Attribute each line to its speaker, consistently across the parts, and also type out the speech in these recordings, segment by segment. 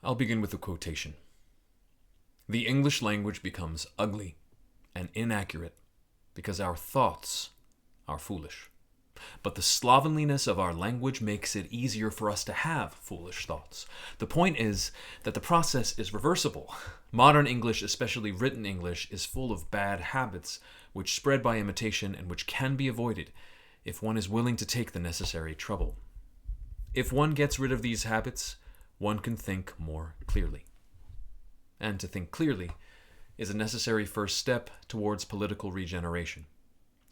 Speaker 1: I'll begin with a quotation. "The English language becomes ugly and inaccurate because our thoughts are foolish. But the slovenliness of our language makes it easier for us to have foolish thoughts. The point is that the process is reversible. Modern English, especially written English, is full of bad habits which spread by imitation and which can be avoided if one is willing to take the necessary trouble. If one gets rid of these habits, one can think more clearly. And to think clearly is a necessary first step towards political regeneration,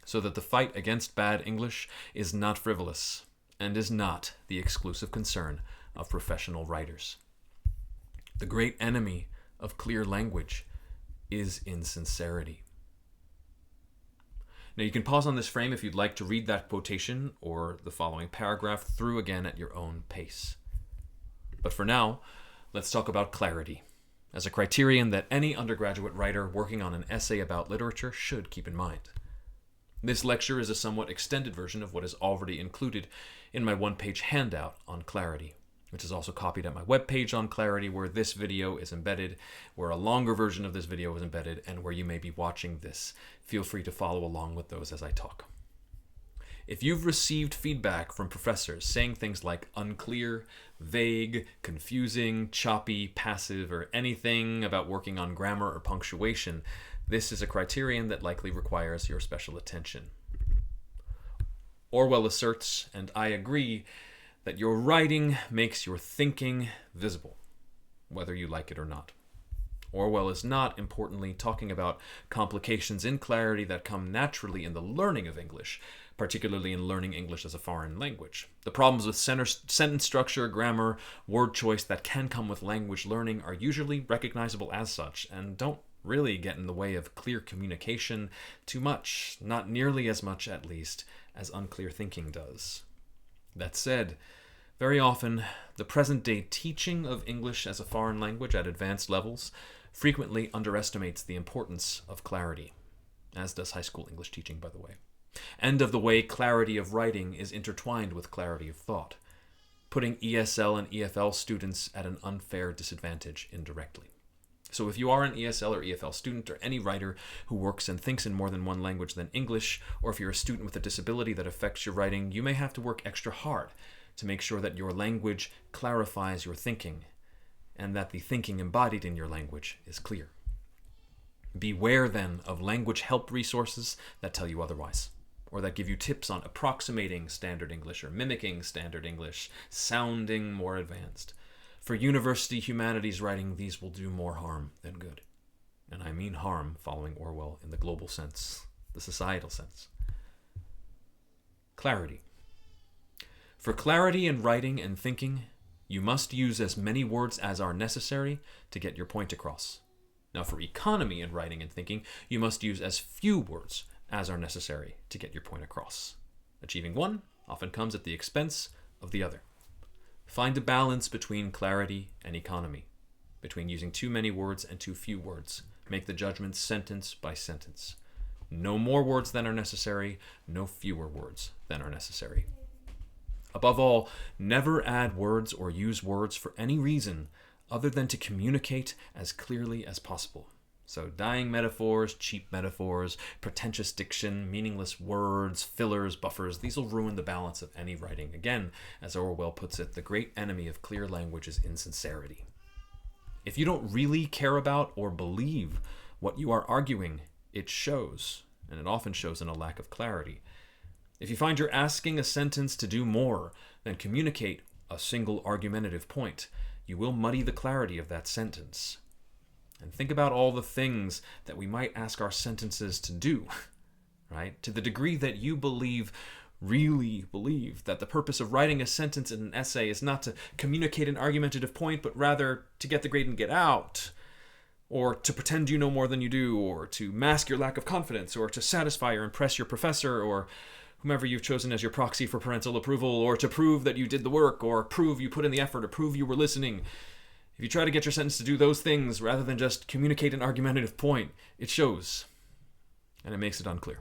Speaker 1: so that the fight against bad English is not frivolous and is not the exclusive concern of professional writers. The great enemy of clear language is insincerity." Now you can pause on this frame if you'd like to read that quotation or the following paragraph through again at your own pace. But for now, let's talk about clarity, as a criterion that any undergraduate writer working on an essay about literature should keep in mind. This lecture is a somewhat extended version of what is already included in my one-page handout on clarity, which is also copied at my webpage on clarity, where this video is embedded, where a longer version of this video is embedded, and where you may be watching this. Feel free to follow along with those as I talk. If you've received feedback from professors saying things like unclear, vague, confusing, choppy, passive, or anything about working on grammar or punctuation, this is a criterion that likely requires your special attention. Orwell asserts, and I agree, that your writing makes your thinking visible, whether you like it or not. Orwell is not, importantly, talking about complications in clarity that come naturally in the learning of English, particularly in learning English as a foreign language. The problems with sentence structure, grammar, word choice that can come with language learning are usually recognizable as such and don't really get in the way of clear communication too much, not nearly as much at least as unclear thinking does. That said, very often, the present-day teaching of English as a foreign language at advanced levels frequently underestimates the importance of clarity, as does high school English teaching, by the way, and of the way clarity of writing is intertwined with clarity of thought, putting ESL and EFL students at an unfair disadvantage indirectly. So if you are an ESL or EFL student or any writer who works and thinks in more than one language than English, or if you're a student with a disability that affects your writing, you may have to work extra hard to make sure that your language clarifies your thinking and that the thinking embodied in your language is clear. Beware then of language help resources that tell you otherwise, or that give you tips on approximating standard English or mimicking standard English, sounding more advanced. For university humanities writing, these will do more harm than good. And I mean harm following Orwell in the global sense, the societal sense. Clarity. For clarity in writing and thinking, you must use as many words as are necessary to get your point across. Now, for economy in writing and thinking, you must use as few words as are necessary to get your point across. Achieving one often comes at the expense of the other. Find a balance between clarity and economy, between using too many words and too few words. Make the judgment sentence by sentence. No more words than are necessary, no fewer words than are necessary. Above all, never add words or use words for any reason other than to communicate as clearly as possible. So dying metaphors, cheap metaphors, pretentious diction, meaningless words, fillers, buffers, these will ruin the balance of any writing. Again, as Orwell puts it, the great enemy of clear language is insincerity. If you don't really care about or believe what you are arguing, it shows, and it often shows in a lack of clarity. If you find you're asking a sentence to do more than communicate a single argumentative point, you will muddy the clarity of that sentence. And think about all the things that we might ask our sentences to do, right? To the degree that you really believe that the purpose of writing a sentence in an essay is not to communicate an argumentative point, but rather to get the grade and get out, or to pretend you know more than you do, or to mask your lack of confidence, or to satisfy or impress your professor, or whomever you've chosen as your proxy for parental approval, or to prove that you did the work, or prove you put in the effort, or prove you were listening. If you try to get your sentence to do those things rather than just communicate an argumentative point, it shows, and it makes it unclear.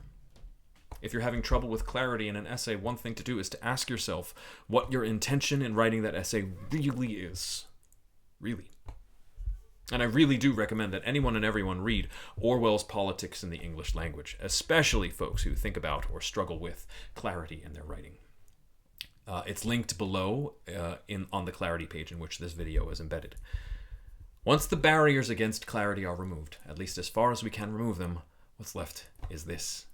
Speaker 1: If you're having trouble with clarity in an essay, one thing to do is to ask yourself what your intention in writing that essay really is. really. And I really do recommend that anyone and everyone read Orwell's Politics in the English Language, especially folks who think about or struggle with clarity in their writing. It's linked below on the clarity page in which this video is embedded. Once the barriers against clarity are removed, at least as far as we can remove them, what's left is this.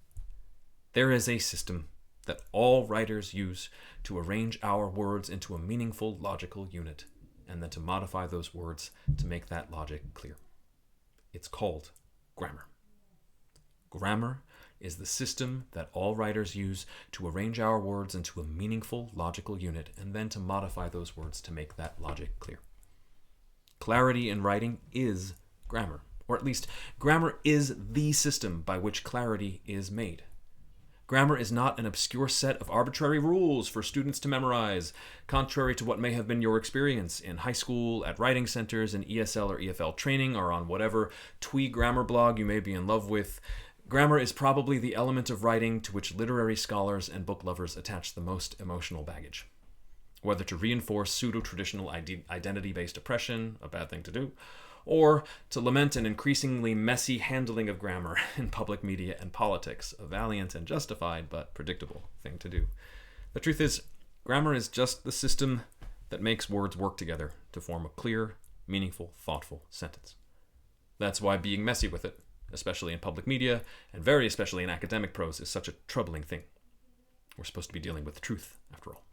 Speaker 1: There is a system that all writers use to arrange our words into a meaningful logical unit, and then to modify those words to make that logic clear. It's called grammar. Grammar is the system that all writers use to arrange our words into a meaningful logical unit, and then to modify those words to make that logic clear. Clarity in writing is grammar, or at least grammar is the system by which clarity is made. Grammar is not an obscure set of arbitrary rules for students to memorize, contrary to what may have been your experience in high school, at writing centers, in ESL or EFL training, or on whatever twee grammar blog you may be in love with. Grammar is probably the element of writing to which literary scholars and book lovers attach the most emotional baggage. Whether to reinforce pseudo-traditional identity-based oppression, a bad thing to do, or to lament an increasingly messy handling of grammar in public media and politics, a valiant and justified but predictable thing to do. The truth is, grammar is just the system that makes words work together to form a clear, meaningful, thoughtful sentence. That's why being messy with it, especially in public media, and very especially in academic prose, is such a troubling thing. We're supposed to be dealing with truth, after all.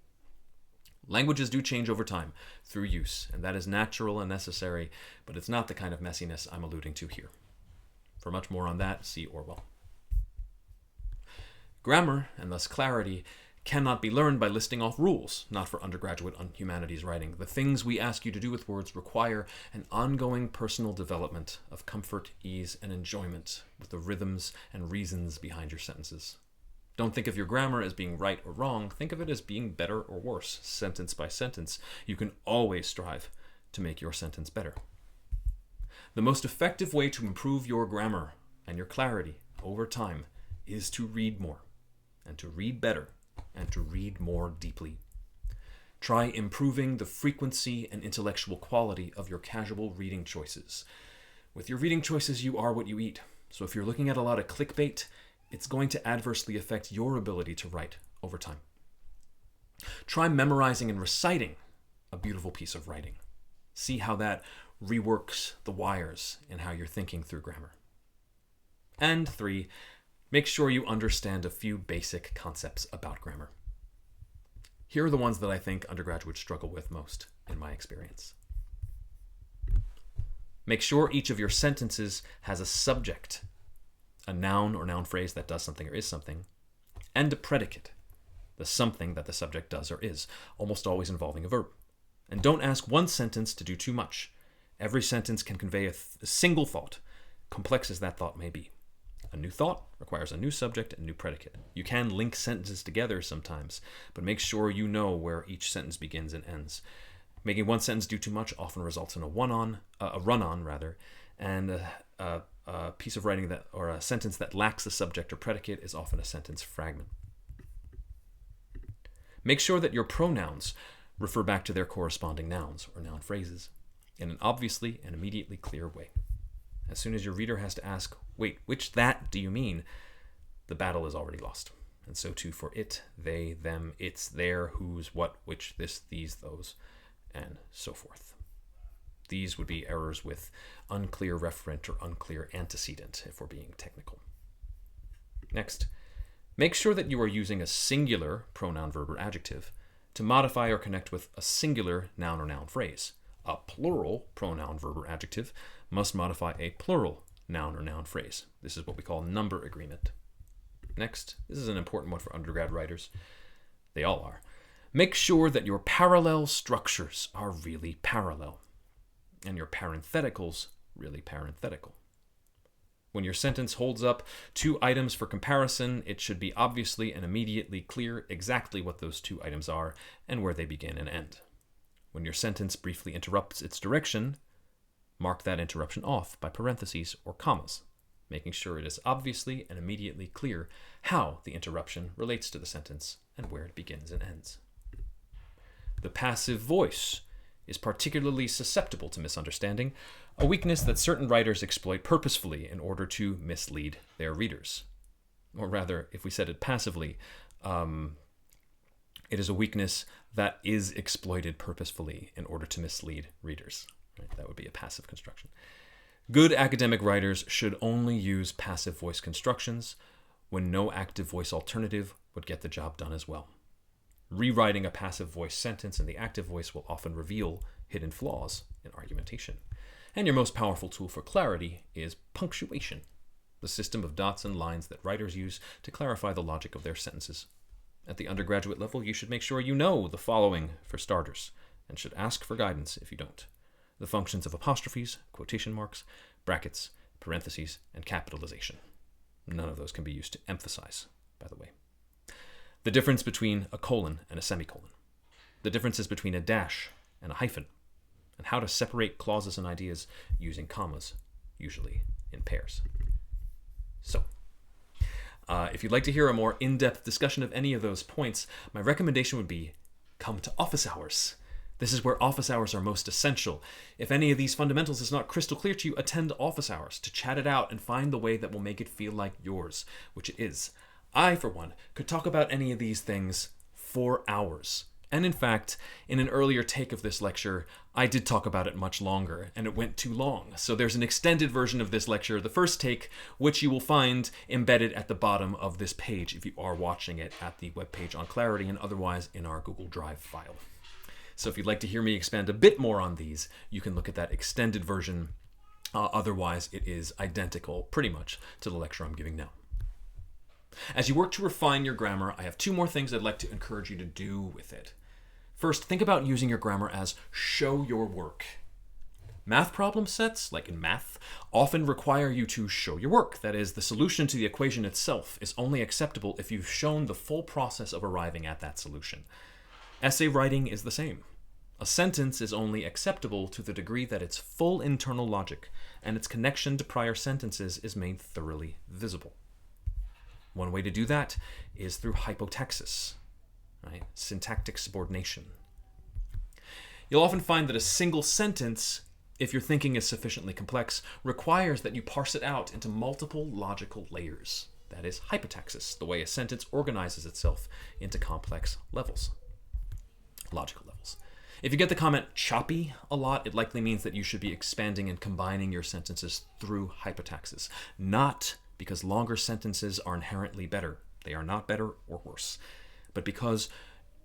Speaker 1: Languages do change over time through use, and that is natural and necessary, but it's not the kind of messiness I'm alluding to here. For much more on that, see Orwell. Grammar, and thus clarity, cannot be learned by listing off rules, not for undergraduate humanities writing. The things we ask you to do with words require an ongoing personal development of comfort, ease, and enjoyment with the rhythms and reasons behind your sentences. Don't think of your grammar as being right or wrong. Think of it as being better or worse, sentence by sentence. You can always strive to make your sentence better. The most effective way to improve your grammar and your clarity over time is to read more, and to read better, and to read more deeply. Try improving the frequency and intellectual quality of your casual reading choices. With your reading choices, you are what you eat. So if you're looking at a lot of clickbait, it's going to adversely affect your ability to write over time. Try memorizing and reciting a beautiful piece of writing. See how that reworks the wires in how you're thinking through grammar. And 3, make sure you understand a few basic concepts about grammar. Here are the ones that I think undergraduates struggle with most, in my experience. Make sure each of your sentences has a subject, a noun or noun phrase that does something or is something, and a predicate, the something that the subject does or is, almost always involving a verb. And don't ask one sentence to do too much. Every sentence can convey a single thought, complex as that thought may be. A new thought requires a new subject and new predicate. You can link sentences together sometimes, but make sure you know where each sentence begins and ends. Making one sentence do too much often results in a run-on, and a piece of writing that, or a sentence that lacks a subject or predicate, is often a sentence fragment. Make sure that your pronouns refer back to their corresponding nouns or noun phrases in an obviously and immediately clear way. As soon as your reader has to ask, wait, which that do you mean? The battle is already lost. And so too for it, they, them, its, their, whose, what, which, this, these, those, and so forth. These would be errors with unclear referent or unclear antecedent, if we're being technical. Next, make sure that you are using a singular pronoun, verb, or adjective to modify or connect with a singular noun or noun phrase. A plural pronoun, verb, or adjective must modify a plural noun or noun phrase. This is what we call number agreement. Next, this is an important one for undergrad writers. They all are. Make sure that your parallel structures are really parallel, and your parentheticals really parenthetical. When your sentence holds up 2 items for comparison, it should be obviously and immediately clear exactly what those 2 items are and where they begin and end. When your sentence briefly interrupts its direction, mark that interruption off by parentheses or commas, making sure it is obviously and immediately clear how the interruption relates to the sentence and where it begins and ends. The passive voice is particularly susceptible to misunderstanding, a weakness that certain writers exploit purposefully in order to mislead their readers. Or rather, if we said it passively, it is a weakness that is exploited purposefully in order to mislead readers. Right? That would be a passive construction. Good academic writers should only use passive voice constructions when no active voice alternative would get the job done as well. Rewriting a passive voice sentence in the active voice will often reveal hidden flaws in argumentation. And your most powerful tool for clarity is punctuation, the system of dots and lines that writers use to clarify the logic of their sentences. At the undergraduate level, you should make sure you know the following for starters, and should ask for guidance if you don't. The functions of apostrophes, quotation marks, brackets, parentheses, and capitalization. None of those can be used to emphasize, by the way. The difference between a colon and a semicolon. The differences between a dash and a hyphen. And how to separate clauses and ideas using commas, usually in pairs. So, if you'd like to hear a more in-depth discussion of any of those points, my recommendation would be come to office hours. This is where office hours are most essential. If any of these fundamentals is not crystal clear to you, attend office hours to chat it out and find the way that will make it feel like yours, which it is. I, for one, could talk about any of these things for hours. And in fact, in an earlier take of this lecture, I did talk about it much longer, and it went too long. So there's an extended version of this lecture, the first take, which you will find embedded at the bottom of this page if you are watching it at the webpage on Clarity and otherwise in our Google Drive file. So if you'd like to hear me expand a bit more on these, you can look at that extended version. Otherwise, it is identical, pretty much, to the lecture I'm giving now. As you work to refine your grammar, I have two more things I'd like to encourage you to do with it. First, think about using your grammar as show your work. Math problem sets, like in math, often require you to show your work. That is, the solution to the equation itself is only acceptable if you've shown the full process of arriving at that solution. Essay writing is the same. A sentence is only acceptable to the degree that its full internal logic and its connection to prior sentences is made thoroughly visible. One way to do that is through hypotaxis, right? Syntactic subordination. You'll often find that a single sentence, if your thinking is sufficiently complex, requires that you parse it out into multiple logical layers. That is hypotaxis, the way a sentence organizes itself into complex levels, logical levels. If you get the comment choppy a lot, it likely means that you should be expanding and combining your sentences through hypotaxis, not because longer sentences are inherently better. They are not better or worse, but because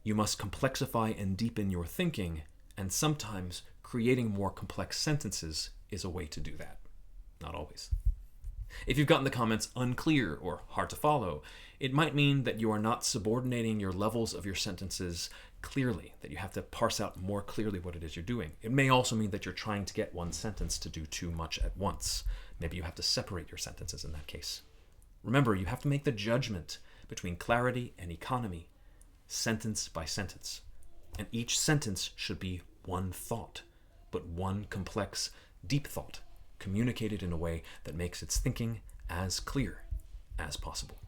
Speaker 1: you must complexify and deepen your thinking, and sometimes creating more complex sentences is a way to do that. Not always. If you've gotten the comments unclear or hard to follow, it might mean that you are not subordinating your levels of your sentences clearly, that you have to parse out more clearly what it is you're doing. It may also mean that you're trying to get one sentence to do too much at once. Maybe you have to separate your sentences in that case. Remember, you have to make the judgment between clarity and economy, sentence by sentence. And each sentence should be one thought, but one complex, deep thought, communicated in a way that makes its thinking as clear as possible.